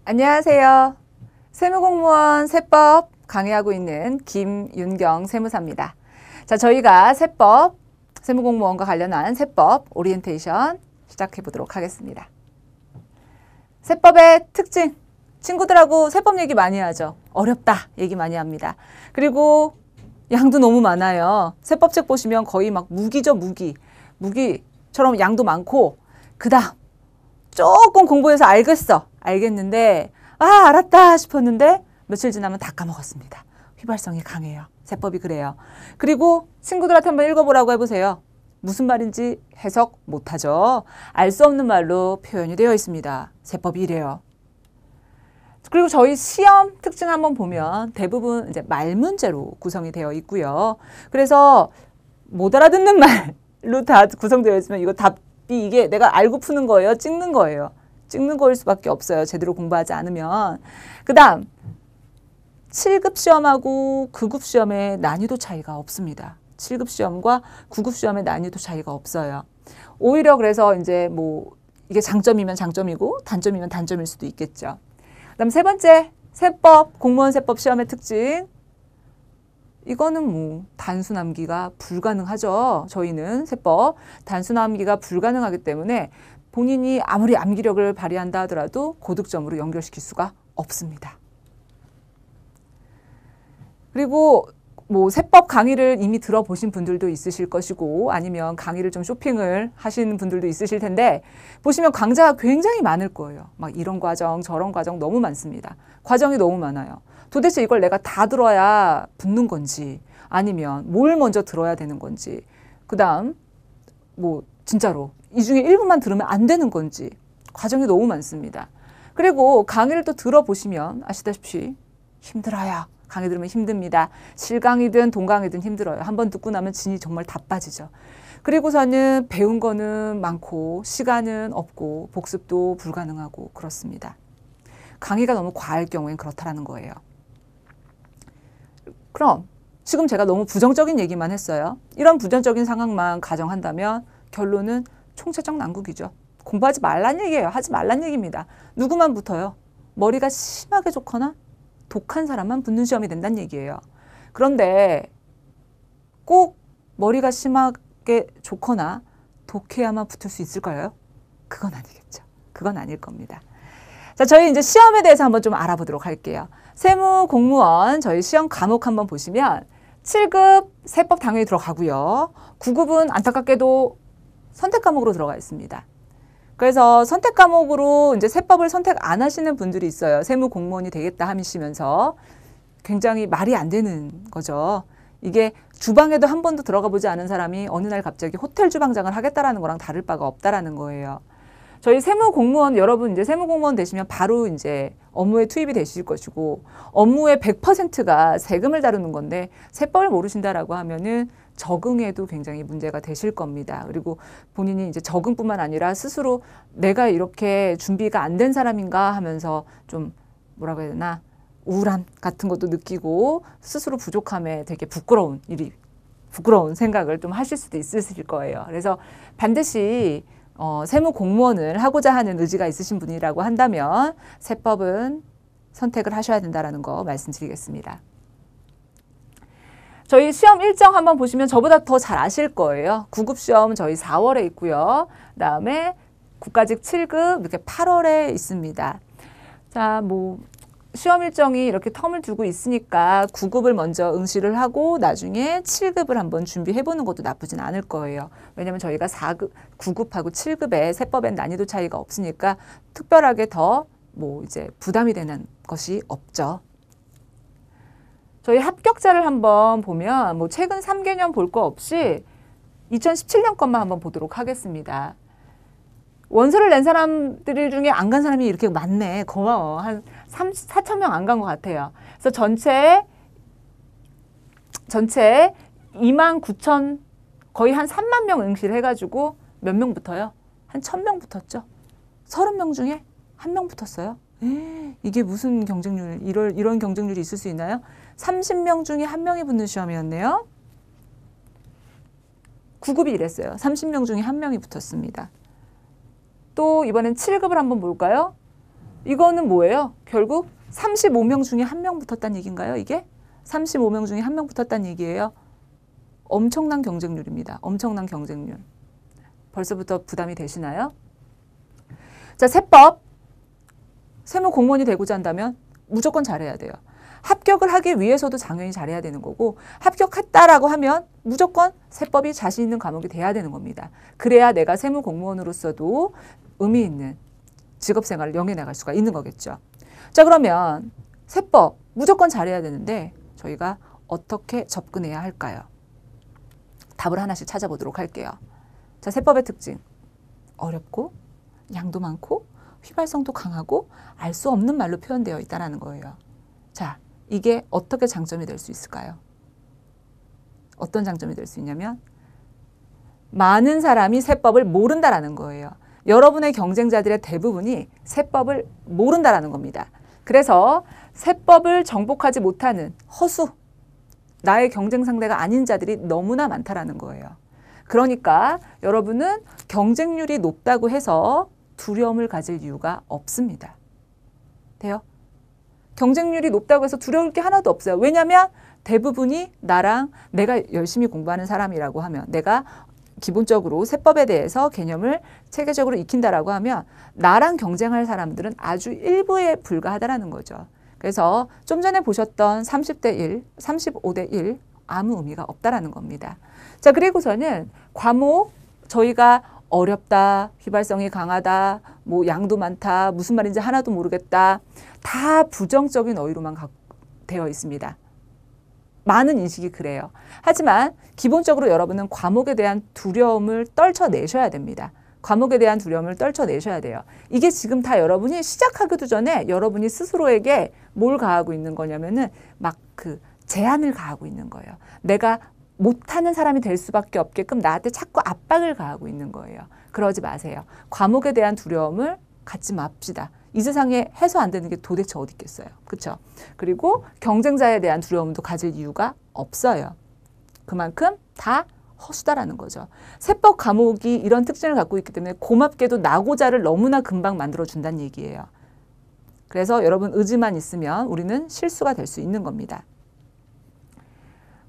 안녕하세요. 세무공무원 세법 강의하고 있는 김윤경 세무사입니다. 자, 저희가 세법, 세무공무원과 관련한 세법 오리엔테이션 시작해 보도록 하겠습니다. 세법의 특징, 친구들하고 세법 얘기 많이 하죠. 어렵다 얘기 많이 합니다. 그리고 양도 너무 많아요. 세법책 보시면 거의 막 무기죠, 무기처럼 양도 많고, 그 다음 조금 공부해서 알겠는데 알았다 싶었는데 며칠 지나면 다 까먹었습니다. 휘발성이 강해요. 세법이 그래요. 그리고 친구들한테 한번 읽어보라고 해보세요. 무슨 말인지 해석 못하죠. 알 수 없는 말로 표현이 되어 있습니다. 세법이 이래요. 그리고 저희 시험 특징 한번 보면 대부분 이제 말 문제로 구성이 되어 있고요. 그래서 못 알아듣는 말로 다 구성되어 있으면 이거 답이 이게 내가 알고 푸는 거예요? 찍는 거예요? 찍는 거일 수밖에 없어요. 제대로 공부하지 않으면. 그 다음 7급 시험하고 9급 시험의 난이도 차이가 없습니다. 7급 시험과 9급 시험의 난이도 차이가 없어요. 오히려 그래서 이제 뭐 이게 장점이면 장점이고 단점이면 단점일 수도 있겠죠. 그다음 세 번째, 세법, 공무원 세법 시험의 특징. 이거는 뭐 단순 암기가 불가능하죠. 저희는 세법 단순 암기가 불가능하기 때문에 본인이 아무리 암기력을 발휘한다 하더라도 고득점으로 연결시킬 수가 없습니다. 그리고 뭐 세법 강의를 이미 들어보신 분들도 있으실 것이고 아니면 강의를 좀 쇼핑을 하시는 분들도 있으실 텐데 보시면 강좌가 굉장히 많을 거예요. 막 이런 과정 저런 과정 너무 많습니다. 과정이 너무 많아요. 도대체 이걸 내가 다 들어야 붙는 건지 아니면 뭘 먼저 들어야 되는 건지 그 다음 뭐 진짜로 이 중에 일부만 들으면 안 되는 건지 과정이 너무 많습니다. 그리고 강의를 또 들어보시면 아시다시피 힘들어요. 강의 들으면 힘듭니다. 실강이든 동강이든 힘들어요. 한번 듣고 나면 진이 정말 다 빠지죠. 그리고서는 배운 거는 많고 시간은 없고 복습도 불가능하고 그렇습니다. 강의가 너무 과할 경우엔 그렇다라는 거예요. 그럼 지금 제가 너무 부정적인 얘기만 했어요. 이런 부정적인 상황만 가정한다면 결론은 총체적 난국이죠. 공부하지 말란 얘기예요. 하지 말란 얘기입니다. 누구만 붙어요? 머리가 심하게 좋거나 독한 사람만 붙는 시험이 된다는 얘기예요. 그런데 꼭 머리가 심하게 좋거나 독해야만 붙을 수 있을까요? 그건 아니겠죠. 그건 아닐 겁니다. 자, 저희 이제 시험에 대해서 한번 좀 알아보도록 할게요. 세무 공무원 저희 시험 과목 한번 보시면 7급 세법 당연히 들어가고요. 9급은 안타깝게도 선택 과목으로 들어가 있습니다. 그래서 선택 과목으로 이제 세법을 선택 안 하시는 분들이 있어요. 세무 공무원이 되겠다 하시면서 굉장히 말이 안 되는 거죠. 이게 주방에도 한 번도 들어가 보지 않은 사람이 어느 날 갑자기 호텔 주방장을 하겠다라는 거랑 다를 바가 없다라는 거예요. 저희 세무 공무원 여러분 이제 세무 공무원 되시면 바로 이제 업무에 투입이 되실 것이고 업무의 100%가 세금을 다루는 건데 세법을 모르신다라고 하면은 적응에도 굉장히 문제가 되실 겁니다. 그리고 본인이 이제 적응뿐만 아니라 스스로 내가 이렇게 준비가 안 된 사람인가 하면서 좀 뭐라고 해야 되나 우울함 같은 것도 느끼고 스스로 부족함에 되게 부끄러운 생각을 좀 하실 수도 있으실 거예요. 그래서 반드시 세무 공무원을 하고자 하는 의지가 있으신 분이라고 한다면 세법은 선택을 하셔야 된다는 거 말씀드리겠습니다. 저희 시험 일정 한번 보시면 저보다 더 잘 아실 거예요. 9급 시험 저희 4월에 있고요. 그다음에 국가직 7급 이렇게 8월에 있습니다. 자, 뭐 시험 일정이 이렇게 텀을 두고 있으니까 9급을 먼저 응시를 하고 나중에 7급을 한번 준비해 보는 것도 나쁘진 않을 거예요. 왜냐하면 저희가 9급하고 7급의 세법의 난이도 차이가 없으니까 특별하게 더 뭐 이제 부담이 되는 것이 없죠. 저희 합격자를 한번 보면 뭐 최근 3개년 볼 거 없이 2017년 것만 한번 보도록 하겠습니다. 원서를 낸 사람들 중에 안 간 사람이 이렇게 많네. 고마워. 한 4,000명 안 간 것 같아요. 그래서 전체 29,000 거의 한 3만 명 응시를 해가지고 몇 명 붙어요? 한 1,000명 붙었죠. 30명 중에 1명 붙었어요. 이게 무슨 경쟁률, 이런 경쟁률이 있을 수 있나요? 30명 중에 1명이 붙는 시험이었네요. 9급이 이랬어요. 30명 중에 1명이 붙었습니다. 또 이번엔 7급을 한번 볼까요? 이거는 뭐예요? 결국 35명 중에 1명 붙었다는 얘기인가요? 이게? 35명 중에 1명 붙었다는 얘기예요. 엄청난 경쟁률입니다. 엄청난 경쟁률. 벌써부터 부담이 되시나요? 자, 세법. 세무 공무원이 되고자 한다면 무조건 잘해야 돼요. 합격을 하기 위해서도 당연히 잘해야 되는 거고, 합격했다라고 하면 무조건 세법이 자신 있는 과목이 돼야 되는 겁니다. 그래야 내가 세무 공무원으로서도 의미 있는 직업 생활을 영위해 나갈 수가 있는 거겠죠. 자, 그러면 세법 무조건 잘해야 되는데 저희가 어떻게 접근해야 할까요? 답을 하나씩 찾아보도록 할게요. 자, 세법의 특징. 어렵고 양도 많고 휘발성도 강하고 알 수 없는 말로 표현되어 있다는 거예요. 자, 이게 어떻게 장점이 될 수 있을까요? 어떤 장점이 될 수 있냐면 많은 사람이 세법을 모른다라는 거예요. 여러분의 경쟁자들의 대부분이 세법을 모른다라는 겁니다. 그래서 세법을 정복하지 못하는 허수, 나의 경쟁 상대가 아닌 자들이 너무나 많다라는 거예요. 그러니까 여러분은 경쟁률이 높다고 해서 두려움을 가질 이유가 없습니다. 돼요? 경쟁률이 높다고 해서 두려울 게 하나도 없어요. 왜냐하면 대부분이 나랑 내가 열심히 공부하는 사람이라고 하면, 내가 기본적으로 세법에 대해서 개념을 체계적으로 익힌다라고 하면 나랑 경쟁할 사람들은 아주 일부에 불과하다라는 거죠. 그래서 좀 전에 보셨던 30대 1, 35대 1 아무 의미가 없다라는 겁니다. 자, 그리고서는 과목 저희가 어렵다, 휘발성이 강하다, 뭐 양도 많다, 무슨 말인지 하나도 모르겠다, 다 부정적인 어휘로만 되어 있습니다. 많은 인식이 그래요. 하지만 기본적으로 여러분은 과목에 대한 두려움을 떨쳐내셔야 됩니다. 과목에 대한 두려움을 떨쳐내셔야 돼요. 이게 지금 다 여러분이 시작하기도 전에 여러분이 스스로에게 뭘 가하고 있는 거냐면은 막 그 제한을 가하고 있는 거예요. 내가 못하는 사람이 될 수밖에 없게끔 나한테 자꾸 압박을 가하고 있는 거예요. 그러지 마세요. 과목에 대한 두려움을 갖지 맙시다. 이 세상에 해서 안 되는 게 도대체 어디 있겠어요. 그렇죠? 그리고 경쟁자에 대한 두려움도 가질 이유가 없어요. 그만큼 다 허수다라는 거죠. 세법 과목이 이런 특징을 갖고 있기 때문에 고맙게도 나고자를 너무나 금방 만들어준다는 얘기예요. 그래서 여러분 의지만 있으면 우리는 실수가 될 수 있는 겁니다.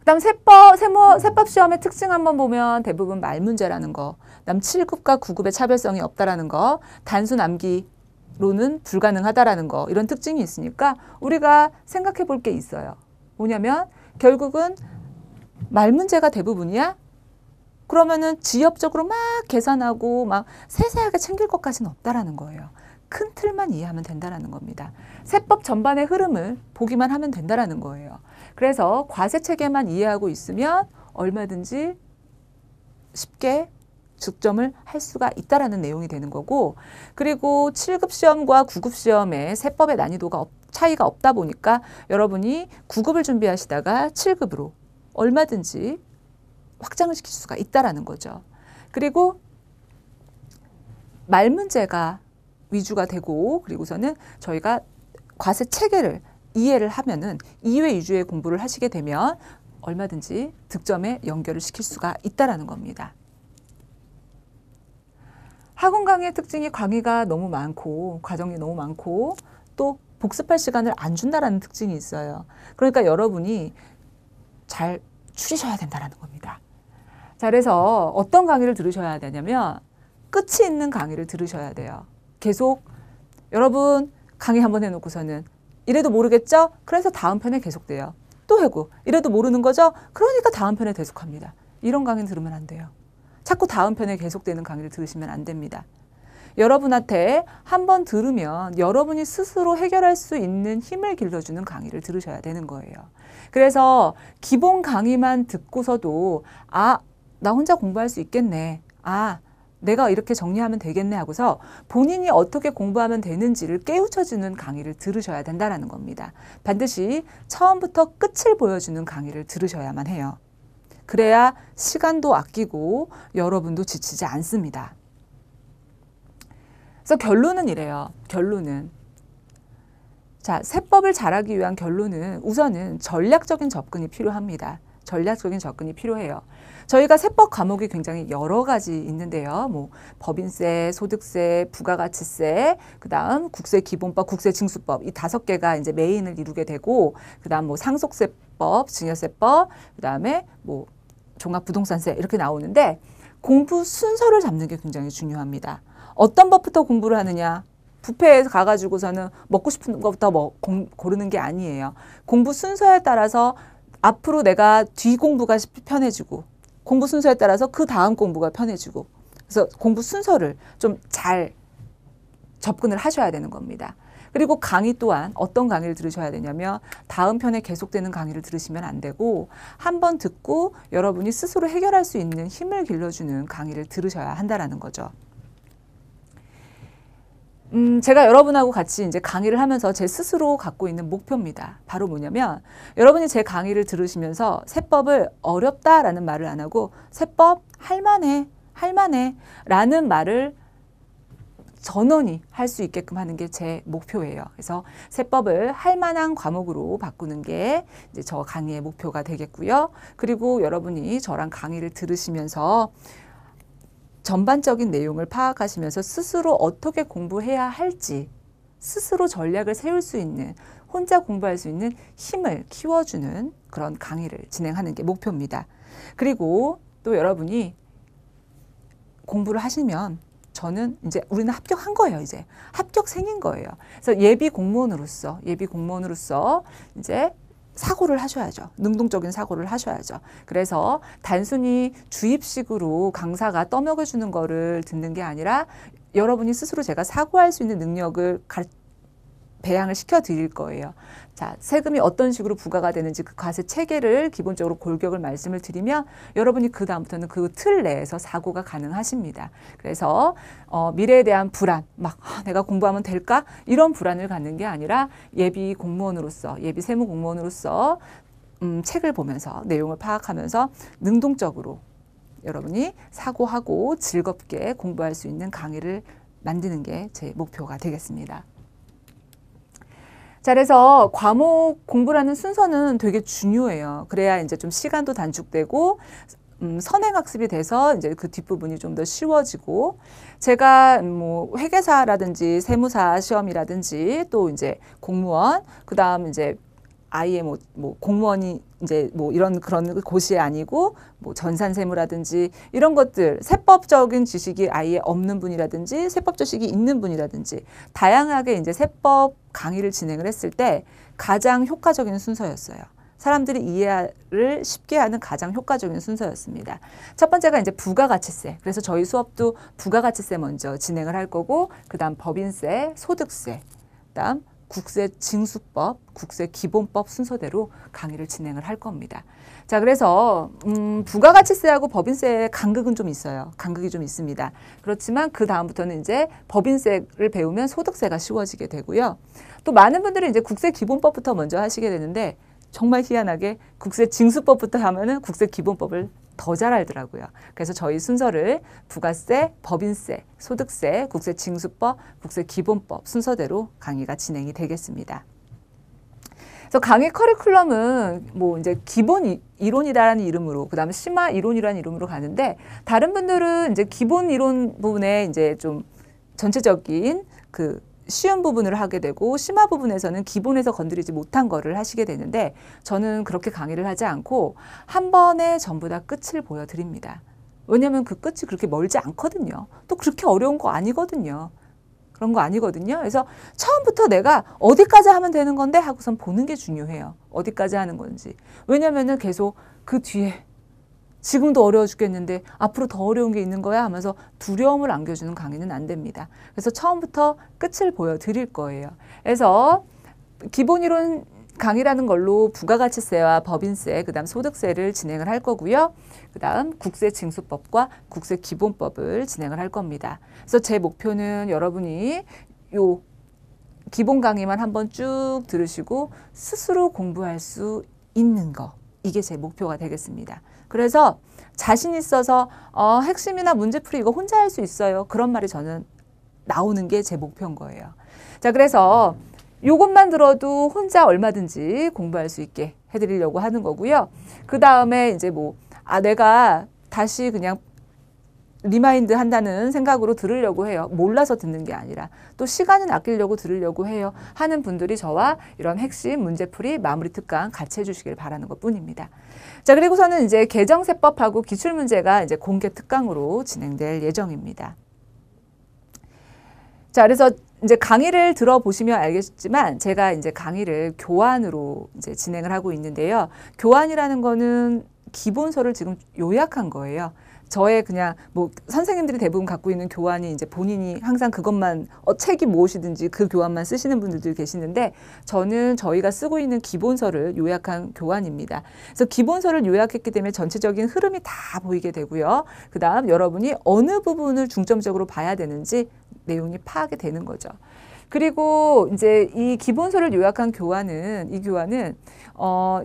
그다음 세법 시험의 특징 한번 보면 대부분 말 문제라는 거, 그다음 7급과 9급의 차별성이 없다라는 거, 단순 암기로는 불가능하다라는 거, 이런 특징이 있으니까 우리가 생각해 볼 게 있어요. 뭐냐면 결국은 말 문제가 대부분이야? 그러면은 지엽적으로 막 계산하고 막 세세하게 챙길 것까지는 없다라는 거예요. 큰 틀만 이해하면 된다라는 겁니다. 세법 전반의 흐름을 보기만 하면 된다라는 거예요. 그래서 과세체계만 이해하고 있으면 얼마든지 쉽게 죽점을 할 수가 있다라는 내용이 되는 거고, 그리고 7급 시험과 9급 시험의 세법의 난이도가 차이가 없다 보니까 여러분이 9급을 준비하시다가 7급으로 얼마든지 확장을 시킬 수가 있다라는 거죠. 그리고 말 문제가 위주가 되고, 그리고서는 저희가 과세 체계를 이해를 하면은 2회 위주의 공부를 하시게 되면 얼마든지 득점에 연결을 시킬 수가 있다라는 겁니다. 학원 강의의 특징이 강의가 너무 많고 과정이 너무 많고 또 복습할 시간을 안 준다라는 특징이 있어요. 그러니까 여러분이 잘 추리셔야 된다라는 겁니다. 자, 그래서 어떤 강의를 들으셔야 되냐면 끝이 있는 강의를 들으셔야 돼요. 계속 여러분 강의 한번 해놓고서는 이래도 모르겠죠? 그래서 다음 편에 계속돼요. 또 해고 이래도 모르는 거죠? 그러니까 다음 편에 계속합니다. 이런 강의는 들으면 안 돼요. 자꾸 다음 편에 계속되는 강의를 들으시면 안 됩니다. 여러분한테 한번 들으면 여러분이 스스로 해결할 수 있는 힘을 길러주는 강의를 들으셔야 되는 거예요. 그래서 기본 강의만 듣고서도 아, 나 혼자 공부할 수 있겠네. 아, 내가 이렇게 정리하면 되겠네 하고서 본인이 어떻게 공부하면 되는지를 깨우쳐주는 강의를 들으셔야 된다는 겁니다. 반드시 처음부터 끝을 보여주는 강의를 들으셔야만 해요. 그래야 시간도 아끼고 여러분도 지치지 않습니다. 그래서 결론은 이래요. 결론은. 자, 세법을 잘하기 위한 결론은 우선은 전략적인 접근이 필요합니다. 전략적인 접근이 필요해요. 저희가 세법 과목이 굉장히 여러 가지 있는데요. 뭐 법인세, 소득세, 부가가치세, 그다음 국세기본법, 국세징수법 이 5개가 이제 메인을 이루게 되고 그다음 뭐 상속세법, 증여세법, 그다음에 뭐 종합부동산세 이렇게 나오는데 공부 순서를 잡는 게 굉장히 중요합니다. 어떤 법부터 공부를 하느냐? 뷔페에 가가지고서는 먹고 싶은 것부터 고르는 게 아니에요. 공부 순서에 따라서 앞으로 내가 뒤 공부가 편해지고 공부 순서에 따라서 그 다음 공부가 편해지고 그래서 공부 순서를 좀 잘 접근을 하셔야 되는 겁니다. 그리고 강의 또한 어떤 강의를 들으셔야 되냐면 다음 편에 계속되는 강의를 들으시면 안 되고 한 번 듣고 여러분이 스스로 해결할 수 있는 힘을 길러주는 강의를 들으셔야 한다라는 거죠. 제가 여러분하고 같이 이제 강의를 하면서 제 스스로 갖고 있는 목표입니다. 바로 뭐냐면 여러분이 제 강의를 들으시면서 세법을 어렵다라는 말을 안 하고 세법 할만해 라는 말을 전원이 할 수 있게끔 하는 게 제 목표예요. 그래서 세법을 할 만한 과목으로 바꾸는 게 이제 저 강의의 목표가 되겠고요. 그리고 여러분이 저랑 강의를 들으시면서 전반적인 내용을 파악하시면서 스스로 어떻게 공부해야 할지 스스로 전략을 세울 수 있는 혼자 공부할 수 있는 힘을 키워주는 그런 강의를 진행하는 게 목표입니다. 그리고 또 여러분이 공부를 하시면 저는 이제 우리는 합격한 거예요. 이제 합격생인 거예요. 그래서 예비 공무원으로서 이제 사고를 하셔야죠. 능동적인 사고를 하셔야죠. 그래서 단순히 주입식으로 강사가 떠먹여주는 거를 듣는 게 아니라 여러분이 스스로 제가 사고할 수 있는 능력을 배양을 시켜드릴 거예요. 자, 세금이 어떤 식으로 부과가 되는지 그 과세 체계를 기본적으로 골격을 말씀을 드리면 여러분이 그 다음부터는 그 틀 내에서 사고가 가능하십니다. 그래서 미래에 대한 불안, 내가 공부하면 될까? 이런 불안을 갖는 게 아니라 예비 공무원으로서, 예비 세무 공무원으로서 책을 보면서 내용을 파악하면서 능동적으로 여러분이 사고하고 즐겁게 공부할 수 있는 강의를 만드는 게 제 목표가 되겠습니다. 자, 그래서 과목 공부라는 순서는 되게 중요해요. 그래야 이제 좀 시간도 단축되고 선행학습이 돼서 이제 그 뒷부분이 좀 더 쉬워지고 제가 뭐 회계사라든지 세무사 시험이라든지 또 이제 공무원 그다음 이제 아예 뭐 공무원이 이제 뭐 이런 그런 곳이 아니고 뭐 전산세무라든지 이런 것들 세법적인 지식이 아예 없는 분이라든지 세법 지식이 있는 분이라든지 다양하게 이제 세법 강의를 진행을 했을 때 가장 효과적인 순서였어요. 사람들이 이해를 쉽게 하는 가장 효과적인 순서였습니다. 첫 번째가 이제 부가가치세. 그래서 저희 수업도 부가가치세 먼저 진행을 할 거고 그다음 법인세, 소득세, 그다음 국세징수법, 국세기본법 순서대로 강의를 진행을 할 겁니다. 자, 그래서 부가가치세하고 법인세의 간극은 좀 있어요. 간극이 좀 있습니다. 그렇지만 그 다음부터는 이제 법인세를 배우면 소득세가 쉬워지게 되고요. 또 많은 분들이 이제 국세기본법부터 먼저 하시게 되는데 정말 희한하게 국세징수법부터 하면은 국세기본법을 더 잘 알더라고요. 그래서 저희 순서를 부가세, 법인세, 소득세, 국세징수법, 국세기본법 순서대로 강의가 진행이 되겠습니다. 그래서 강의 커리큘럼은 뭐 이제 기본 이론이라는 이름으로, 그 다음에 심화 이론이라는 이름으로 가는데 다른 분들은 이제 기본 이론 부분에 이제 좀 전체적인 그 쉬운 부분을 하게 되고 심화 부분에서는 기본에서 건드리지 못한 거를 하시게 되는데 저는 그렇게 강의를 하지 않고 한 번에 전부 다 끝을 보여드립니다. 왜냐하면 그 끝이 그렇게 멀지 않거든요. 또 그렇게 어려운 거 아니거든요. 그런 거 아니거든요. 그래서 처음부터 내가 어디까지 하면 되는 건데 하고선 보는 게 중요해요. 어디까지 하는 건지. 왜냐하면 계속 그 뒤에 지금도 어려워 죽겠는데 앞으로 더 어려운 게 있는 거야 하면서 두려움을 안겨주는 강의는 안 됩니다. 그래서 처음부터 끝을 보여드릴 거예요. 그래서 기본 이론 강의라는 걸로 부가가치세와 법인세, 그 다음 소득세를 진행을 할 거고요. 그 다음 국세징수법과 국세기본법을 진행을 할 겁니다. 그래서 제 목표는 여러분이 요 기본 강의만 한번 쭉 들으시고 스스로 공부할 수 있는 거, 이게 제 목표가 되겠습니다. 그래서 자신 있어서 핵심이나 문제풀이 이거 혼자 할 수 있어요. 그런 말이 저는 나오는 게 제 목표인 거예요. 자, 그래서 요것만 들어도 혼자 얼마든지 공부할 수 있게 해드리려고 하는 거고요. 그 다음에 이제 뭐, 내가 다시 그냥 리마인드 한다는 생각으로 들으려고 해요. 몰라서 듣는 게 아니라 또 시간은 아끼려고 들으려고 해요. 하는 분들이 저와 이런 핵심 문제풀이 마무리 특강 같이 해주시길 바라는 것 뿐입니다. 자, 그리고서는 이제 개정세법하고 기출문제가 이제 공개 특강으로 진행될 예정입니다. 자, 그래서 이제 강의를 들어보시면 알겠지만 제가 이제 강의를 교환으로 이제 진행을 하고 있는데요. 교환이라는 거는 기본서를 지금 요약한 거예요. 저의 그냥 뭐 선생님들이 대부분 갖고 있는 교환이 이제 본인이 항상 그것만 책이 무엇이든지 그 교환만 쓰시는 분들도 계시는데 저는 저희가 쓰고 있는 기본서를 요약한 교환입니다. 그래서 기본서를 요약했기 때문에 전체적인 흐름이 다 보이게 되고요. 그 다음 여러분이 어느 부분을 중점적으로 봐야 되는지 내용이 파악이 되는 거죠. 그리고 이제 이 기본서를 요약한 교환은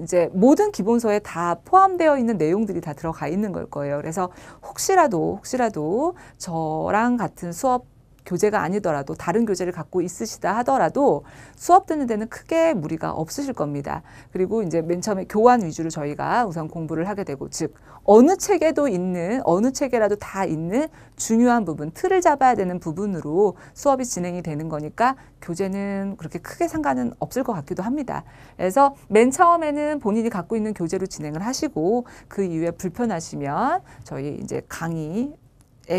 이제 모든 기본서에 다 포함되어 있는 내용들이 다 들어가 있는 걸 거예요. 그래서 혹시라도 저랑 같은 수업 교재가 아니더라도 다른 교재를 갖고 있으시다 하더라도 수업 듣는 데는 크게 무리가 없으실 겁니다. 그리고 이제 맨 처음에 교환 위주로 저희가 우선 공부를 하게 되고, 즉 어느 책에라도 다 있는 중요한 부분, 틀을 잡아야 되는 부분으로 수업이 진행이 되는 거니까 교재는 그렇게 크게 상관은 없을 것 같기도 합니다. 그래서 맨 처음에는 본인이 갖고 있는 교재로 진행을 하시고 그 이후에 불편하시면 저희 이제 강의의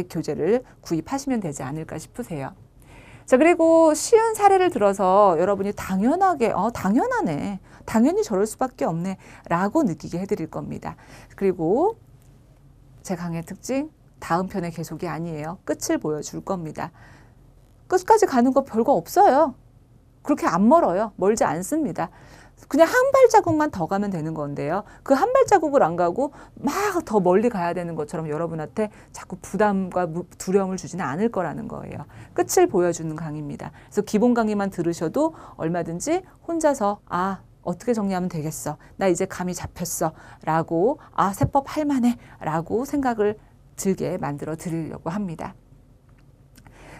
교재를 구입하시면 되지 않을까 싶으세요. 자, 그리고 쉬운 사례를 들어서 여러분이 당연하게 당연하네, 당연히 저럴 수밖에 없네 라고 느끼게 해드릴 겁니다. 그리고 제 강의의 특징, 다음 편의 계속이 아니에요. 끝을 보여줄 겁니다. 끝까지 가는 거 별거 없어요. 그렇게 안 멀어요. 멀지 않습니다. 그냥 한 발자국만 더 가면 되는 건데요. 그 한 발자국을 안 가고 막 더 멀리 가야 되는 것처럼 여러분한테 자꾸 부담과 두려움을 주지는 않을 거라는 거예요. 끝을 보여주는 강의입니다. 그래서 기본 강의만 들으셔도 얼마든지 혼자서 어떻게 정리하면 되겠어, 나 이제 감이 잡혔어 라고, 세법 할만해 라고 생각을 들게 만들어 드리려고 합니다.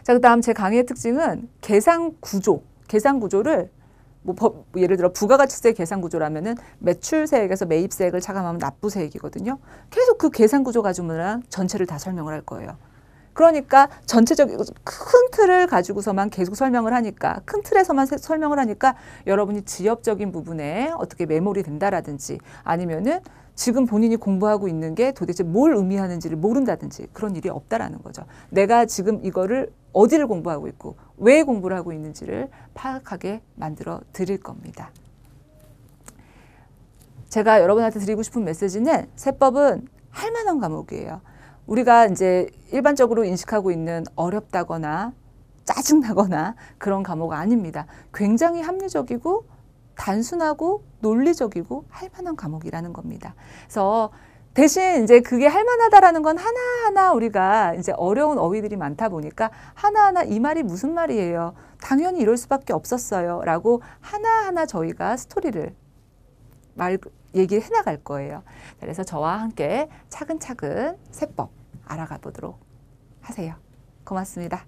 자, 그 다음 제 강의의 특징은 계산 구조를 예를 들어 부가가치세 계산 구조라면은 매출세액에서 매입세액을 차감하면 납부세액이거든요. 계속 그 계산 구조 가지고만 전체를 다 설명을 할 거예요. 그러니까 전체적인 큰 틀을 가지고서만 계속 설명을 하니까, 큰 틀에서만 설명을 하니까 여러분이 지엽적인 부분에 어떻게 메모리 된다라든지 아니면은 지금 본인이 공부하고 있는 게 도대체 뭘 의미하는지를 모른다든지 그런 일이 없다라는 거죠. 내가 지금 이거를 어디를 공부하고 있고 왜 공부를 하고 있는지를 파악하게 만들어 드릴 겁니다. 제가 여러분한테 드리고 싶은 메시지는 세법은 할 만한 과목이에요. 우리가 이제 일반적으로 인식하고 있는 어렵다거나 짜증나거나 그런 과목 아닙니다. 굉장히 합리적이고 단순하고 논리적이고 할 만한 과목이라는 겁니다. 그래서 대신 이제 그게 할 만하다라는 건 하나하나 우리가 이제 어려운 어휘들이 많다 보니까 하나하나 이 말이 무슨 말이에요, 당연히 이럴 수밖에 없었어요 라고 하나하나 저희가 스토리를 얘기를 해나갈 거예요. 그래서 저와 함께 차근차근 세법 알아가 보도록 하세요. 고맙습니다.